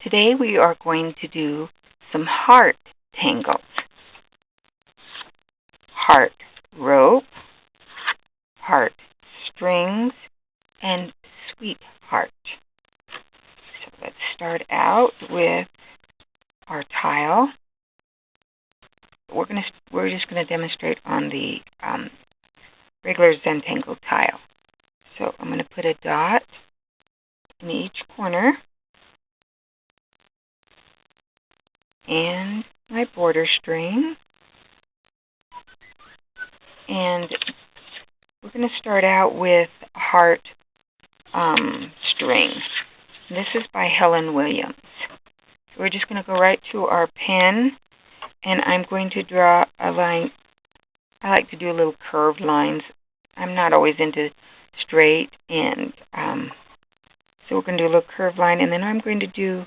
Today we are going to do some heart tangles. Heart rope, heart strings, and sweetheart. So let's start out with our tile. We're just going to demonstrate on the regular Zentangle tile. So I'm going to put a dot in each corner and my border string. And we're going to start out with heart string. This is by Helen Williams. So we're just going to go right to our pen, and I'm going to draw a line. I like to do little curved lines. I'm not always into straight, and so we're going to do a little curved line, and then I'm going to do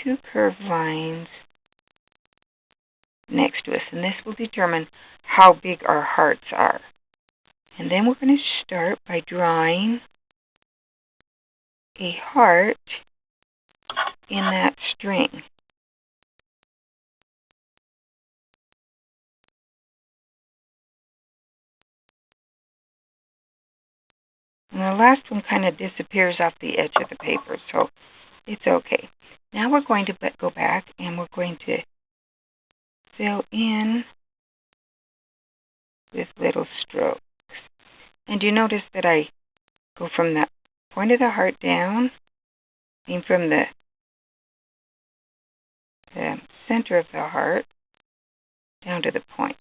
2 curved lines next to us, and this will determine how big our hearts are. And then we're going to start by drawing a heart in that string. And the last one kind of disappears off the edge of the paper, so it's okay. Now we're going to go back and we're going to fill in with little strokes. And you notice that I go from the point of the heart down, and from the center of the heart down to the point.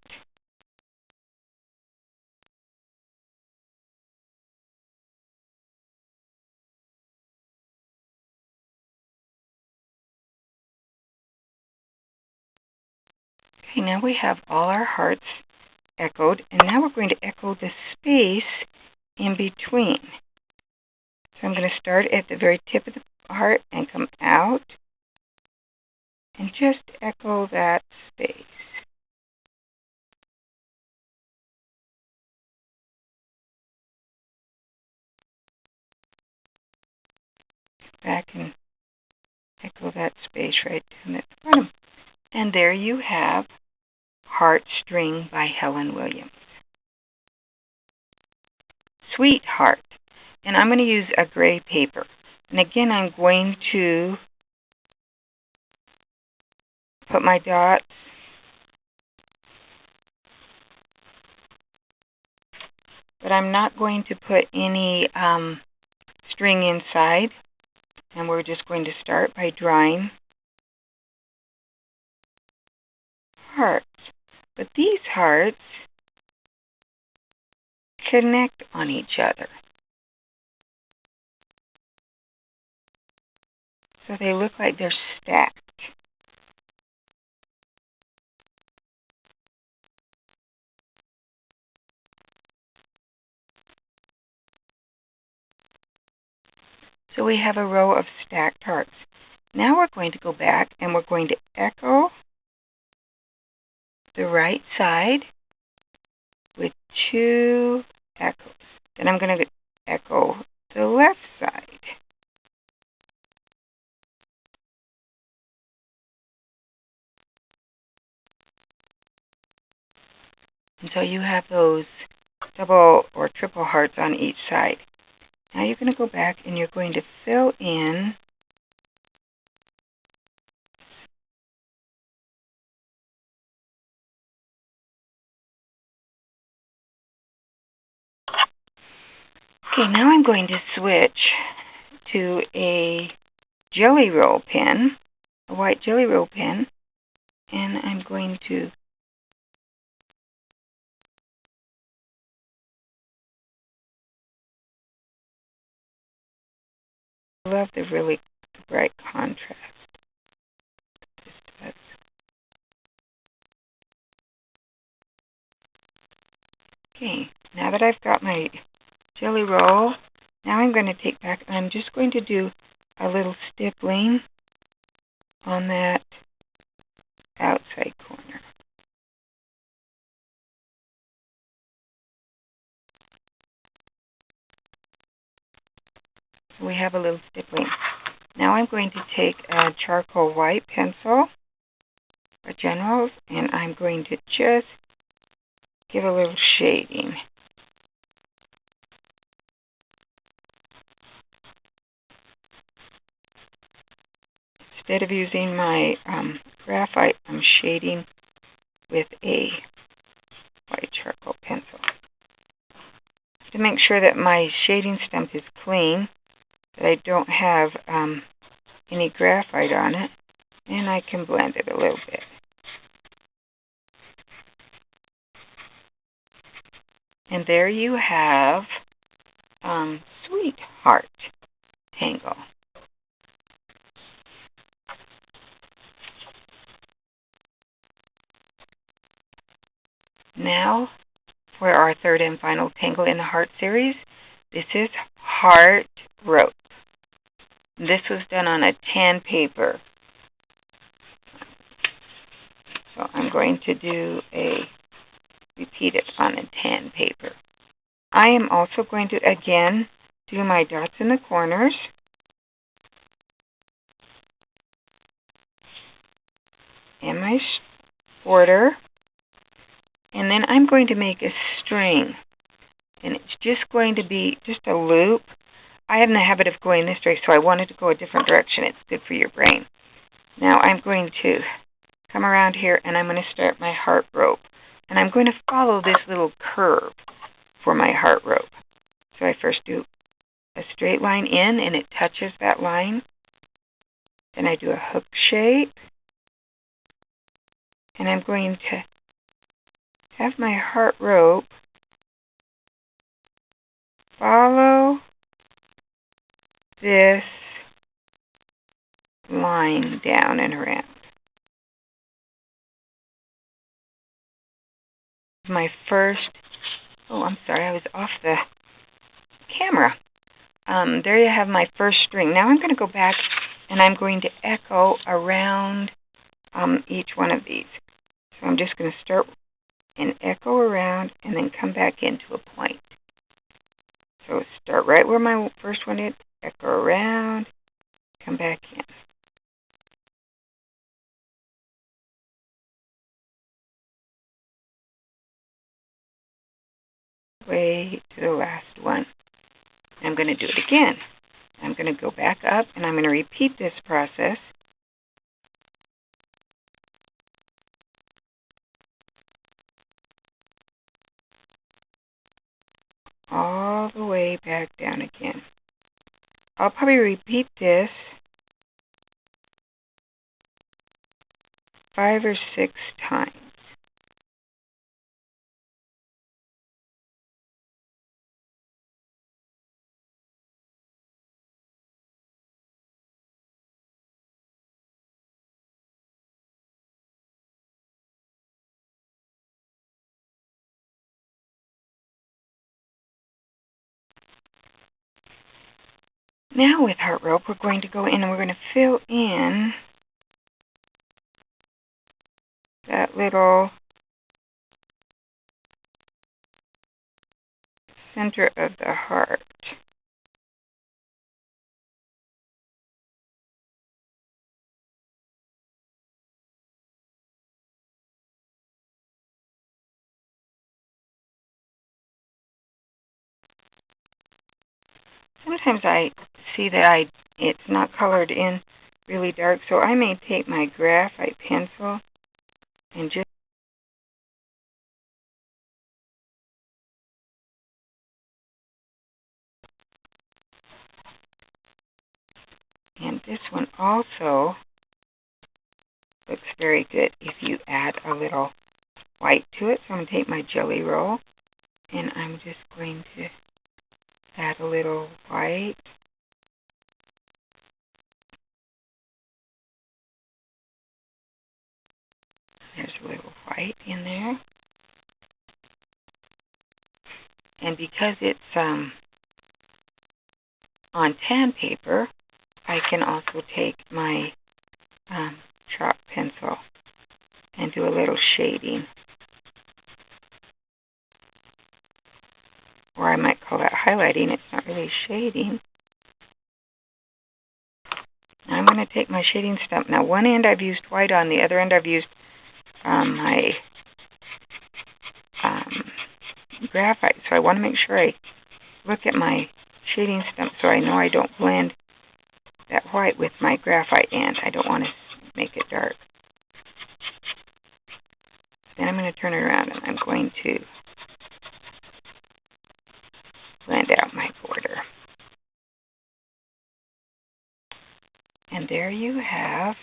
Okay, now we have all our hearts echoed, and now we're going to echo the space in between. So I'm going to start at the very tip of the heart and come out and just echo that space. Back and echo that space right down at the bottom. And there you have Heartstring by Helen Williams. Sweetheart. And I'm going to use a gray paper. And again, I'm going to put my dots but I'm not going to put any string inside. And we're just going to start by drawing hearts. But these hearts connect on each other. So they look like they're stacked. So we have a row of stacked hearts. Now we're going to go back and we're going to echo the right side with 2 echoes. Then I'm going to echo the left side. And so you have those double or triple hearts on each side. Now you're going to go back and you're going to fill in Okay, now I'm going to switch to a jelly roll pen, a white jelly roll pen, and I'm going to I love the really bright contrast. Okay, now that I've got my jelly roll, now I'm going to take back, and I'm just going to do a little stippling on that outside corner. We have a little stippling. Now I'm going to take a charcoal white pencil, a Generals, and I'm going to just give a little shading. Instead of using my graphite, I'm shading with a white charcoal pencil. To make sure that my shading stump is clean, that I don't have any graphite on it, and I can blend it a little bit. And there you have Sweetheart Tangle. Now for our third and final tangle in the Heart series. This is Heartrope. This was done on a tan paper. So I'm going to repeat it on a tan paper. I am also going to, again, do my dots in the corners. And my border. And then I'm going to make a string. And it's just going to be just a loop. I have the habit of going this way, so I wanted to go a different direction. It's good for your brain. Now I'm going to come around here, and I'm going to start my heart rope. And I'm going to follow this little curve for my heart rope. So I first do a straight line in, and it touches that line. Then I do a hook shape. And I'm going to have my heart rope follow this line down and around. My first, I'm sorry, I was off the camera. There you have my first string. Now I'm going to go back and I'm going to echo around each one of these. So I'm just going to start and echo around and then come back into a point. So start right where my first one is, echo around, come back in. Way to the last one. I'm going to do it again. I'm going to go back up and I'm going to repeat this process. All the way back down again. I'll probably repeat this 5 or 6 times. Now with Heart Rope, we're going to go in and we're going to fill in that little center of the heart. Sometimes I see that it's not colored in really dark, so I may take my graphite pencil and just this one also looks very good if you add a little white to it. So I'm going to take my jelly roll and I'm just going to add a little white. There's a little white in there. And because it's on tan paper, I can also take my chalk pencil and do a little shading. Or I might call that highlighting. It's not really shading. want to take my shading stump. Now, one end I've used white on, the other end I've used my graphite. So I want to make sure I look at my shading stump so I know I don't blend that white with my graphite end. I don't want to make it dark. Then I'm going to turn it around and I'm going to blend out my border. And there you have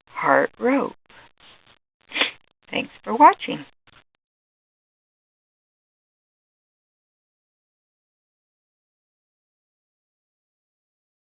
Heartrope. Thanks for watching.